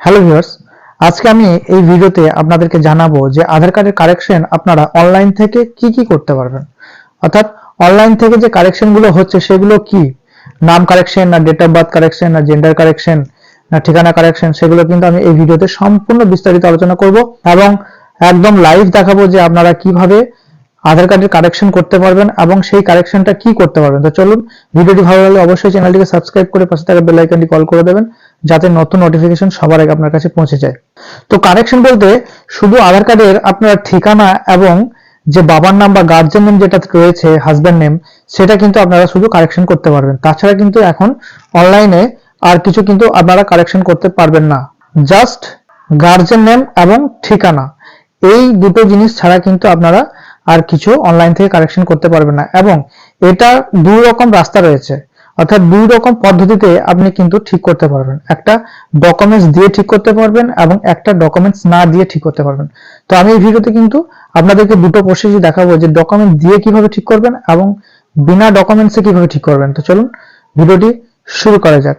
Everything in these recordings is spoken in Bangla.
হ্যালো ভিউয়ার্স, আজকে আমি এই ভিডিওতে আপনাদেরকে জানাবো যে আধার কার্ডের কারেকশন আপনারা অনলাইন থেকে কি করতে পারবেন। অর্থাৎ অনলাইন থেকে যে কারেকশনগুলো হচ্ছে সেগুলো কি, নাম কারেকশন না ডেট অফ বার্থ কারেকশন না জেন্ডার কারেকশন না ঠিকানা কারেকশন, সেগুলো কিন্তু আমি এই ভিডিওতে সম্পূর্ণ বিস্তারিত আলোচনা করব এবং একদম লাইভ দেখাবো যে আপনারা কিভাবে আধার কার্ডের কারেকশন করতে পারবেন এবং সেই কারেকশনটা কি করতে পারবেন। তো চলুন, ভিডিওটি ভালো লাগলে অবশ্যই চ্যানেলটিকে সাবস্ক্রাইব করে পাশে থাকা বেল আইকনটি কল করে দেবেন যাতে নতুন নোটিফিকেশন সবার আগে আপনার কাছে পৌঁছে যায়। তো কারেকশন বলতে শুধু আধার কার্ডের আপনার ঠিকানা এবং যে বাবার নাম বা গার্জিয়ান নেম যেটা রয়েছে, হাজব্যান্ড নেম, সেটা কিন্তু আপনারা শুধু কারেকশন করতে পারবেন। তাছাড়া কিন্তু এখন অনলাইনে আর কিছু কিন্তু আপনারা কারেকশন করতে পারবেন না। জাস্ট গার্জিয়ান নেম এবং ঠিকানা, এই দুটো জিনিস ছাড়া কিন্তু আপনারা আর কিছু অনলাইন থেকে কারেকশন করতে পারবেন না। এবং এটা দুই রকম রাস্তা রয়েছে, অর্থাৎ দুই রকম পদ্ধতিতে আপনি কিন্তু ঠিক করতে পারবেন। একটা ডকুমেন্টস দিয়ে ঠিক করতে পারবেন এবং একটা ডকুমেন্টস না দিয়ে ঠিক করতে পারবেন। তো আমি এই ভিডিওতে কিন্তু আপনাদেরকে দুটো প্রসেসই দেখাবো যে ডকুমেন্ট দিয়ে কিভাবে ঠিক করবেন এবং বিনা ডকুমেন্টসে কিভাবে ঠিক করবেন। তো চলুন ভিডিওটি শুরু করা যাক।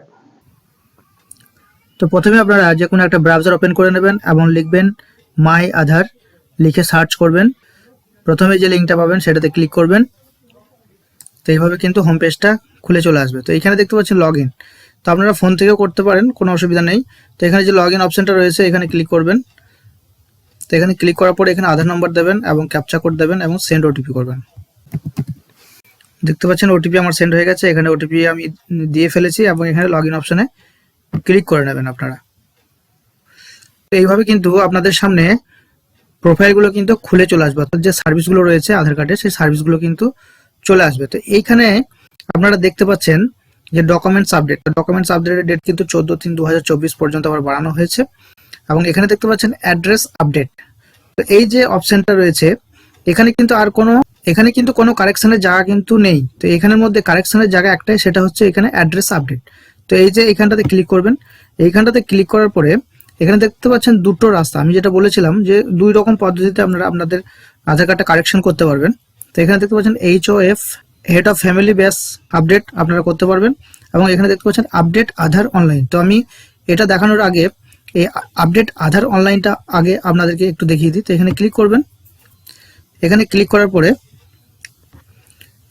তো প্রথমে আপনারা যে কোনো একটা ব্রাউজার ওপেন করে নেবেন এবং লিখবেন মাই আধার, লিখে সার্চ করবেন। প্রথমে যে লিঙ্কটা পাবেন সেটাতে ক্লিক করবেন। তো এইভাবে কিন্তু হোম পেজটা খুলে চলে আসবে। তো এখানে দেখতে পাচ্ছেন লগ ইন, তো আপনারা ফোন থেকেও করতে পারেন, কোনো অসুবিধা নেই। তো এখানে যে লগ ইন অপশনটা রয়েছে এখানে ক্লিক করবেন। তো এখানে ক্লিক করার পরে এখানে আধার নম্বর দেবেন এবং ক্যাপচা কোড দেবেন এবং সেন্ড ওটিপি করবেন। দেখতে পাচ্ছেন ওটিপি আমার সেন্ড হয়ে গেছে, এখানে ওটিপি আমি দিয়ে ফেলেছি এবং এখানে লগ ইন অপশনে ক্লিক করে নেবেন আপনারা। তো এইভাবে কিন্তু আপনাদের সামনে প্রোফাইলগুলো কিন্তু খুলে চলে আসবে, অর্থাৎ যে সার্ভিসগুলো রয়েছে আধার কার্ডে সেই সার্ভিসগুলো কিন্তু চলে আসবে। তো এইখানে আপনারা দেখতে পাচ্ছেন যে ডকুমেন্টস আপডেটের ডেট কিন্তু 14/3/2024 পর্যন্ত আবার বাড়ানো হয়েছে। এবং এখানে দেখতে পাচ্ছেন অ্যাড্রেস আপডেট। তো এই যে অপশনটা রয়েছে এখানে কিন্তু কোনো কারেকশনের জায়গা কিন্তু নেই। তো এখানের মধ্যে কারেকশনের জায়গা একটাই, সেটা হচ্ছে এখানে অ্যাড্রেস আপডেট। তো এই যে এখানটাতে ক্লিক করবেন, এইখানটাতে ক্লিক করার পরে এখানে দেখতে পাচ্ছেন দুটো রাস্তা। আমি যেটা বলেছিলাম যে দুই রকম পদ্ধতিতে আপনারা আপনাদের আধার কার্ডটা কারেকশন করতে পারবেন। তো এখানে দেখতে পাচ্ছেন HOF, head of family base update আপনারা করতে পারবেন এবং এখানে দেখতে পাচ্ছেন আপডেট আধার অনলাইন। তো আমি এটা দেখানোর আগে এই আপডেট আধার অনলাইনটা আগে আপনাদেরকে একটু দেখিয়ে দিই। তো এখানে ক্লিক করবেন, এখানে ক্লিক করার পরে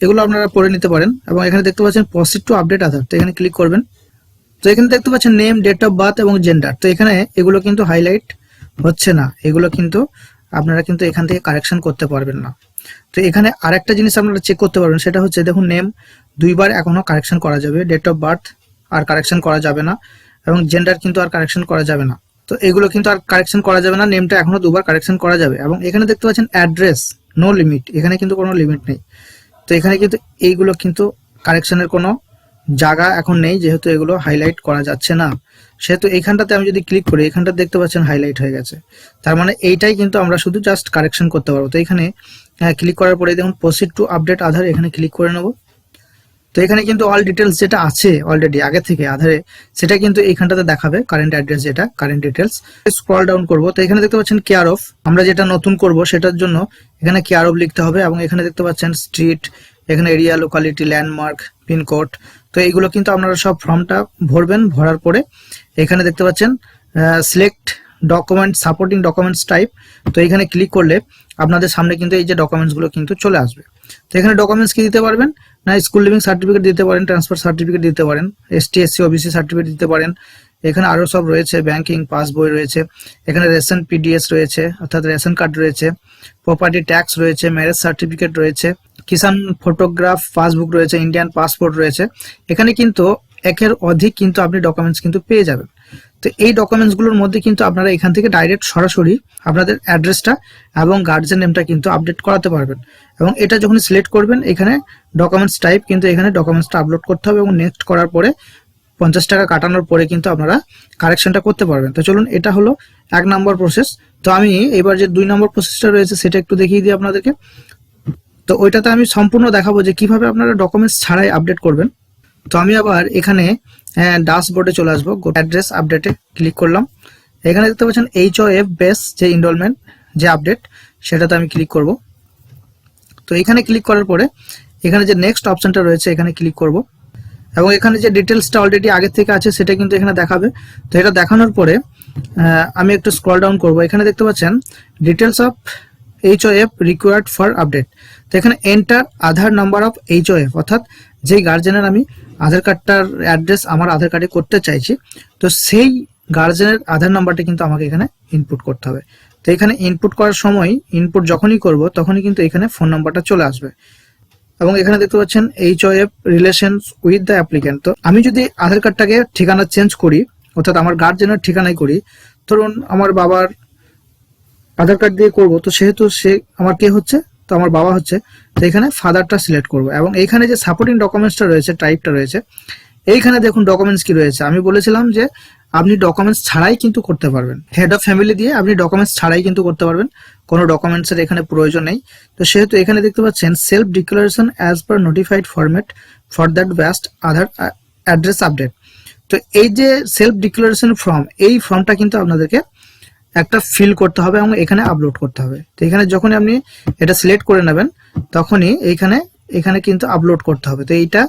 এগুলো আপনারা পড়ে নিতে পারেন এবং এখানে দেখতে পাচ্ছেন প্রসিড টু আপডেট আধার। তো এখানে ক্লিক করবেন। তো এখানে দেখতে পাচ্ছেন নেম, ডেট অফ বার্থ এবং জেন্ডার। তো এখানে এগুলো কিন্তু হাইলাইট হচ্ছে না, এগুলো কিন্তু আপনারা কিন্তু এখান থেকে কারেকশন করতে পারবেন না। তো এখানে আরেকটা জিনিস আপনারা চেক করতে পারবেন, সেটা হচ্ছে দেখুন নেম দুইবার এখনো কারেকশন করা যাবে, ডেট অফ বার্থ আর কারেকশন করা যাবে না এবং জেন্ডার কিন্তু আর কারেকশন করা যাবে না। তো এগুলো কিন্তু আর কারেকশন করা যাবে না, নেমটা এখনো দুবার কারেকশন করা যাবে। এবং এখানে দেখতে পাচ্ছেন অ্যাড্রেস নো লিমিট, এখানে কিন্তু কোনো লিমিট নেই। তো এখানে কিন্তু এইগুলো কিন্তু কারেকশনের কোনো জায়গা এখন নেই, যেহেতু এগুলো হাইলাইট করা যাচ্ছে না। সেহেতু এইখানটাতে আমি যদি ক্লিক করি এখানটা দেখতে পাচ্ছেন হাইলাইট হয়ে গেছে, তার মানে এইটাই কিন্তু আমরা শুধু জাস্ট কারেকশন করতে পারবো। তো এখানে ক্লিক করার পরে দেখুন প্রসিড টু আপডেট আধার, এখানে ক্লিক করে নেব। তো এখানে কিন্তু অল ডিটেলস যেটা আছে অলরেডি আগে থেকে আধারে, সেটা কিন্তু এইখানটাতে দেখাবে, কারেন্ট অ্যাড্রেস যেটা কারেন্ট ডিটেলস। স্ক্রল ডাউন করব, তো এখানে দেখতে পাচ্ছেন কেয়ার অফ, আমরা যেটা নতুন করব সেটার জন্য এখানে কেয়ার অফ লিখতে হবে এবং এখানে দেখতে পাচ্ছেন স্ট্রিট, এখানে এরিয়া, লোকালিটি, ল্যান্ডমার্ক, পিনকোড। তো এইগুলো কিন্তু আপনারা সব ফর্মটা ভরবেন, ভরার পরে এখানে দেখতে পাচ্ছেন select document supporting documents type. তো এখানে ক্লিক করলে আপনাদের সামনে কিন্তু এই যে ডকুমেন্টসগুলো কিন্তু চলে আসবে। তো এখানে ডকুমেন্টস কি দিতে পারবেন না, স্কুল লিভিং সার্টিফিকেট দিতে পারেন, ট্রান্সফার সার্টিফিকেট দিতে পারেন, ST SC OBC সার্টিফিকেট দিতে পারেন। এখানে আরো সব রয়েছে, ব্যাংকিং পাসবই রয়েছে, এখানে রেশন PDS রয়েছে অর্থাৎ রেশন কার্ড রয়েছে, প্রপার্টি ট্যাক্স রয়েছে, ম্যারেজ সার্টিফিকেট রয়েছে, কিষান ফটোগ্রাফ পাসবুক রয়েছে, ইন্ডিয়ান পাসপোর্ট রয়েছে। এখানে কিন্তু একের অধিক কিন্তু আপনি ডকুমেন্টস কিন্তু পেয়ে যাবেন। তো এই ডকুমেন্টসগুলোর মধ্যে কিন্তু আপনারা এখান থেকে ডাইরেক্ট সরাসরি আপনাদের অ্যাড্রেসটা এবং গার্জিয়ান নেমটা কিন্তু আপডেট করাতে পারবেন। এবং এটা যখন সিলেক্ট করবেন এখানে ডকুমেন্টস টাইপ, কিন্তু এখানে ডকুমেন্টসটা আপলোড করতে হবে এবং নেক্সট করার পরে 50 টাকা কাটানোর পরে কিন্তু আপনারা কারেকশনটা করতে পারবেন। তো চলুন, এটা হলো 1 নম্বর প্রসেস। তো আমি এবার যে 2 নম্বর প্রসেসটা রয়েছে সেটা একটু দেখিয়ে দিই আপনাদেরকে। তো ওইটাতে আমি সম্পূর্ণ দেখাবো যে কিভাবে আপনারা ডকুমেন্টস ছাড়াই আপডেট করবেন। তো আমি আবার এখানে ড্যাশবোর্ডে চলে আসবো, অ্যাড্রেস আপডেটে ক্লিক করলাম। এখানে দেখতে পাচ্ছেন HOF বেস যে ইনরোলমেন্ট যে আপডেট, সেটাতে আমি ক্লিক করব। তো এখানে ক্লিক করার পরে এখানে যে নেক্সট অপশনটা রয়েছে এখানে ক্লিক করব এবং এখানে যে ডিটেলসটা অলরেডি আগে থেকে আছে সেটা কিন্তু এখানে দেখাবে। তো এটা দেখানোর পরে আমি একটু স্ক্রল ডাউন করব। এখানে দেখতে পাচ্ছেন details of HOF required for update. তো এখানে enter Aadhaar number of HOF, অর্থাৎ যেই গার্জেনের আমি আধার কার্ডটার অ্যাড্রেস আমার আধার কার্ডে করতে চাইছি, তো সেই গার্জেনের আধার নাম্বারটা কিন্তু আমাকে এখানে ইনপুট করতে হবে। তো এখানে ইনপুট করার সময় ইনপুট যখনই করব তখনই কিন্তু এখানে ফোন নাম্বারটা চলে আসবে। এবং এখানে দেখতে পাচ্ছেন HOF relations with the applicant. তো আমি যদি আধার কার্ডটাকে ঠিকানা চেঞ্জ করি, অর্থাৎ আমার গার্জেনের ঠিকানায় করি, ধরুন আমার বাবার আধার কার্ড দিয়ে করব, তো সেহেতু সে আমার কে হচ্ছে, তো আমার বাবা হচ্ছে। তো এখানে ফাদারটা সিলেক্ট করব এবং এইখানে যে সাপোর্টিং ডকুমেন্টসটা রয়েছে, টাইপটা রয়েছে, এইখানে দেখুন ডকুমেন্টস কি রয়েছে। আমি বলেছিলাম যে আপনি ডকুমেন্টস ছাড়াই কিন্তু করতে পারবেন, হেড অফ ফ্যামিলি দিয়ে আপনি ডকুমেন্টস ছাড়াই কিন্তু করতে পারবেন, কোনো ডকুমেন্টসের এখানে প্রয়োজন নেই। তো সেহেতু এখানে দেখতে পাচ্ছেন self declaration as per notified format for that best Aadhaar address update. তো এই যে সেলফ ডিক্লারেশন ফর্ম, এই ফর্মটা কিন্তু আপনাদেরকে একটা ফিল করতে হবে এবং এখানে আপলোড করতে হবে। তো এখানে যখন আপনি এটা সিলেক্ট করে নেবেন তখনই এখানে কিন্তু আপলোড করতে হবে। তো এইটা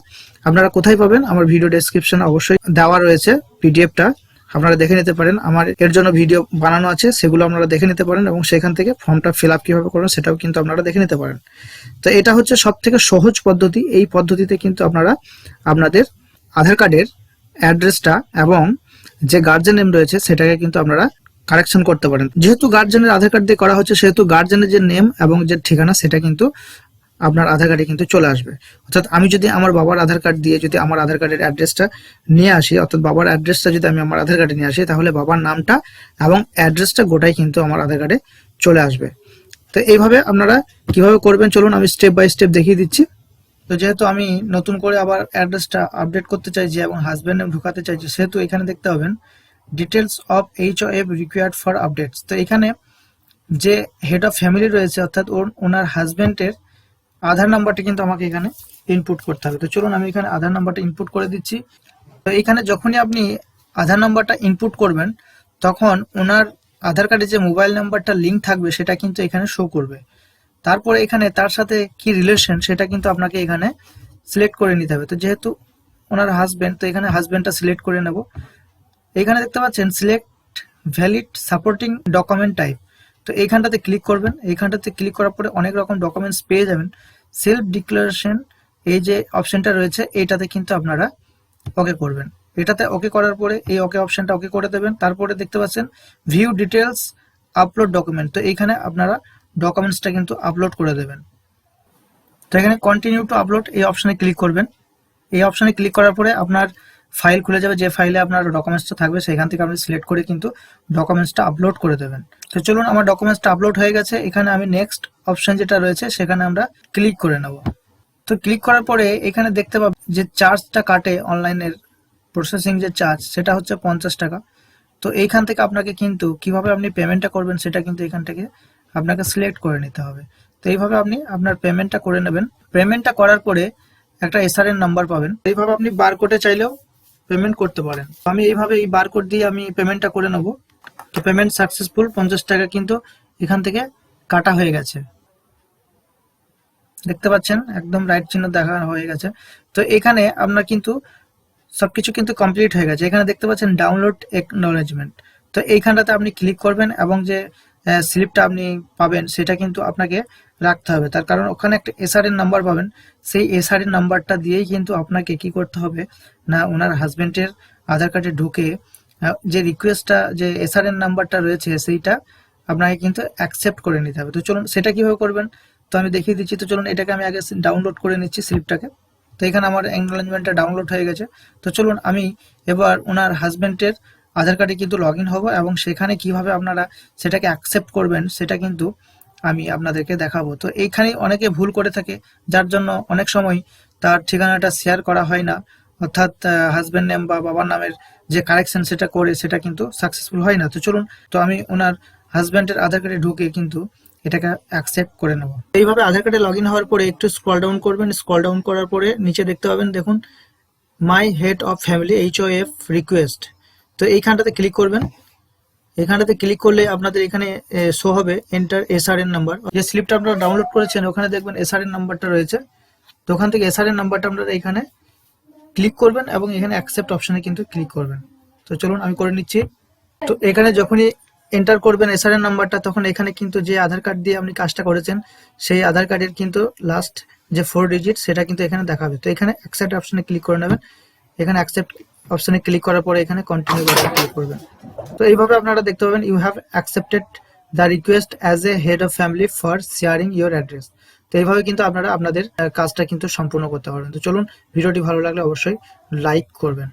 আপনারা কোথায় পাবেন? আমার ভিডিও ডেসক্রিপশনে অবশ্যই দেওয়া রয়েছে পিডিএফটা, আপনারা দেখে নিতে পারেন। আমার এর জন্য ভিডিও বানানো আছে, সেগুলো আপনারা দেখে নিতে পারেন এবং সেখান থেকে ফর্মটা ফিল আপ কিভাবে করবেন সেটাও কিন্তু আপনারা দেখে নিতে পারেন। তো এটা হচ্ছে সব থেকে সহজ পদ্ধতি। এই পদ্ধতিতে কিন্তু আপনারা আপনাদের আধার কার্ডের অ্যাড্রেসটা এবং যে গার্জেন নেম রয়েছে সেটাকে কিন্তু আপনারা কারেকশন করতে পারেন। যেহেতু গার্জেনের আধার কার্ড দিয়ে করা হচ্ছে, সেহেতু গার্জেনের যে নেম এবং যে ঠিকানা সেটা কিন্তু আপনার আধার কার্ডে কিন্তু চলে আসবে। অর্থাৎ আমি যদি আমার বাবার আধার কার্ড দিয়ে যদি আমার আধার কার্ডের অ্যাড্রেসটা নিয়ে আসি, অর্থাৎ বাবার অ্যাড্রেসটা যদি আমি আমার আধার কার্ডে নিয়ে আসি, তাহলে বাবার নামটা এবং অ্যাড্রেসটা গোটাই কিন্তু আমার আধার কার্ডে চলে আসবে। তো এইভাবে আপনারা কিভাবে করবেন চলুন আমি স্টেপ বাই স্টেপ দেখিয়ে দিচ্ছি। তো যেহেতু আমি নতুন করে আবার অ্যাড্রেসটা আপডেট করতে চাইছি এবং হাজব্যান্ড নেম ঢুকাতে চাইছি, সেহেতু এখানে দেখতে পাবেন details of HOF required for updates. তো এখানে যে হেড অফ ফ্যামিলি রয়েছে, অর্থাৎ ওনার হাজব্যান্ডের আধার নাম্বারটা কিন্তু আমাকে এখানে ইনপুট করতে হবে। তো চলুন আমি এখানে আধার নাম্বারটা ইনপুট করে দিচ্ছি। তো এখানে যখনই আপনি আধার নাম্বারটা ইনপুট করবেন তখন ওনার আধার কার্ডে যে মোবাইল নাম্বারটা লিঙ্ক থাকবে সেটা কিন্তু এখানে শো করবে। তারপরে এখানে তার সাথে কি রিলেশন সেটা কিন্তু আপনাকে এখানে সিলেক্ট করে নিতে হবে। তো যেহেতু ওনার হাজব্যান্ড, তো এখানে হাজব্যান্ডটা সিলেক্ট করে নেব। এখানে দেখতে পাচ্ছেন select valid supporting document type. তো এইখানটাতে ক্লিক করবেন। এইখানটাতে ক্লিক করার পরে অনেক রকম ডকুমেন্টস পেয়ে যাবেন। সেলফ ডিক্লারেশন এই যে অপশনটা রয়েছে এইটাতে কিন্তু আপনারা ওকে করবেন। এটাতে ওকে করার পরে এই ওকে অপশনটা ওকে করে দেবেন। তারপরে দেখতে পাচ্ছেন ভিউ ডিটেলস আপলোড ডকুমেন্ট। তো এইখানে আপনারা ডকুমেন্টসটা কিন্তু আপলোড করে দেবেন। তো এখানে কন্টিনিউ টু আপলোড এই অপশনে ক্লিক করবেন। এই অপশনে ক্লিক করার পরে আপনার ফাইল খুলে যাবে, যে ফাইলে আপনার ডকুমেন্টসটা থাকবে সেখান থেকে আপনি সিলেক্ট করে কিন্তু ডকুমেন্টসটা আপলোড করে দেবেন। তো চলুন আমার ডকুমেন্টসটা আপলোড হয়ে গেছে। এখানে আমি নেক্সট অপশন যেটা রয়েছে সেখানে আমরা ক্লিক করে নেব। তো ক্লিক করার পরে এখানে দেখতে পাবেন যে চার্জটা কাটে অনলাইনের প্রসেসিং যে চার্জ, সেটা হচ্ছে 50 টাকা। তো এইখান থেকে আপনাকে কিন্তু কিভাবে আপনি পেমেন্টটা করবেন সেটা কিন্তু এখান থেকে আপনাকে সিলেক্ট করে নিতে হবে। তো এইভাবে আপনি আপনার পেমেন্টটা করে নেবেন। পেমেন্টটা করার পরে একটা SRN নাম্বার পাবেন। এইভাবে আপনি বারকোডে চাইলেও পেমেন্ট করতে পারেন। আমি এইভাবে এই বারকোড দিয়ে আমি পেমেন্টটা করে নেব। তো পেমেন্ট সাকসেসফুল, 50 টাকা কিন্তু এখান থেকে কাটা হয়ে গেছে। দেখতে পাচ্ছেন একদম রাইট চিহ্ন দেখা হয়ে গেছে। তো এখানে আপনার কিন্তু সবকিছু কিন্তু কমপ্লিট হয়ে গেছে। এখানে দেখতে পাচ্ছেন ডাউনলোড একনলেজমেন্ট। তো এইখানটাতে আপনি ক্লিক করবেন এবং যে স্লিপটা আপনি পাবেন সেটা কিন্তু আপনাকে রাখতে হবে। তার কারণ ওখানে একটা SRN নাম্বার পাবেন, সেই SRN নাম্বারটা দিয়েই কিন্তু আপনাকে কি করতে হবে না, ওনার হাজবেন্ডের আধার কার্ডে ঢুকে যে রিকোয়েস্টটা যে SRN নাম্বারটা রয়েছে সেইটা আপনাকে কিন্তু অ্যাকসেপ্ট করে নিতে হবে। তো চলুন সেটা কিভাবে করবেন তো আমি দেখিয়ে দিচ্ছি। তো চলুন এটাকে আমি আগে ডাউনলোড করে নিচ্ছি স্লিপটাকে। তো এখানে আমার অ্যাকনলেজমেন্টটা ডাউনলোড হয়ে গেছে। তো চলুন আমি এবার ওনার হাজবেন্ডের আধার কার্ডে কিন্তু লগ ইন হবো এবং সেখানে কিভাবে আপনারা সেটাকে অ্যাকসেপ্ট করবেন সেটা কিন্তু আমি আপনাদেরকে দেখাবো। তো এইখানে অনেকে ভুল করে থাকে, যার জন্য অনেক সময় তার ঠিকানাটা শেয়ার করা হয় না, অর্থাৎ হাজবেন্ড নেম বা বাবার নামের যে কারেকশন সেটা করে সেটা কিন্তু সাকসেসফুল হয় না। তো চলুন তো আমি ওনার হাজবেন্ডের আধার কার্ডে ঢুকে কিন্তু এটাকে অ্যাকসেপ্ট করে নেব। এইভাবে আধার কার্ডে লগ ইন হওয়ার পরে একটু স্ক্রল ডাউন করবেন। স্ক্রল ডাউন করার পরে নিচে দেখতে পাবেন দেখুন my head of family HOF request. তো এইখানটাতে ক্লিক করবেন। এখানটাতে ক্লিক করলে আপনাদের এখানে শো হবে এন্টার SRN নাম্বার। যে স্লিপটা আপনারা ডাউনলোড করেছেন ওখানে দেখবেন SRN নাম্বারটা রয়েছে। তো ওখান থেকে SRN নাম্বারটা আপনারা এখানে ক্লিক করবেন এবং এখানে অ্যাকসেপ্ট অপশনে কিন্তু ক্লিক করবেন। তো চলুন আমি করে নিচ্ছি। তো এখানে যখনই এন্টার করবেন এসআরএন নাম্বারটা, তখন এখানে কিন্তু যে আধার কার্ড দিয়ে আপনি কাজটা করেছেন সেই আধার কার্ডের কিন্তু লাস্ট যে 4 ডিজিট সেটা কিন্তু এখানে দেখাবে। তো এখানে অ্যাকসেপ্ট অপশনে ক্লিক করে নেবেন। এখানে অ্যাকসেপ্ট অপশনে ক্লিক করার পরে এখানে কন্টিনিউ বাটনে ক্লিক করবেন। তো এইভাবে আপনারা দেখতে পাবেন you have accepted the request as a head of family for sharing your address. তো এইভাবে কিন্তু আপনারা আপনাদের কাজটা কিন্তু সম্পূর্ণ করতে পারবেন। তো চলুন, ভিডিওটি ভালো লাগলে অবশ্যই লাইক করবেন।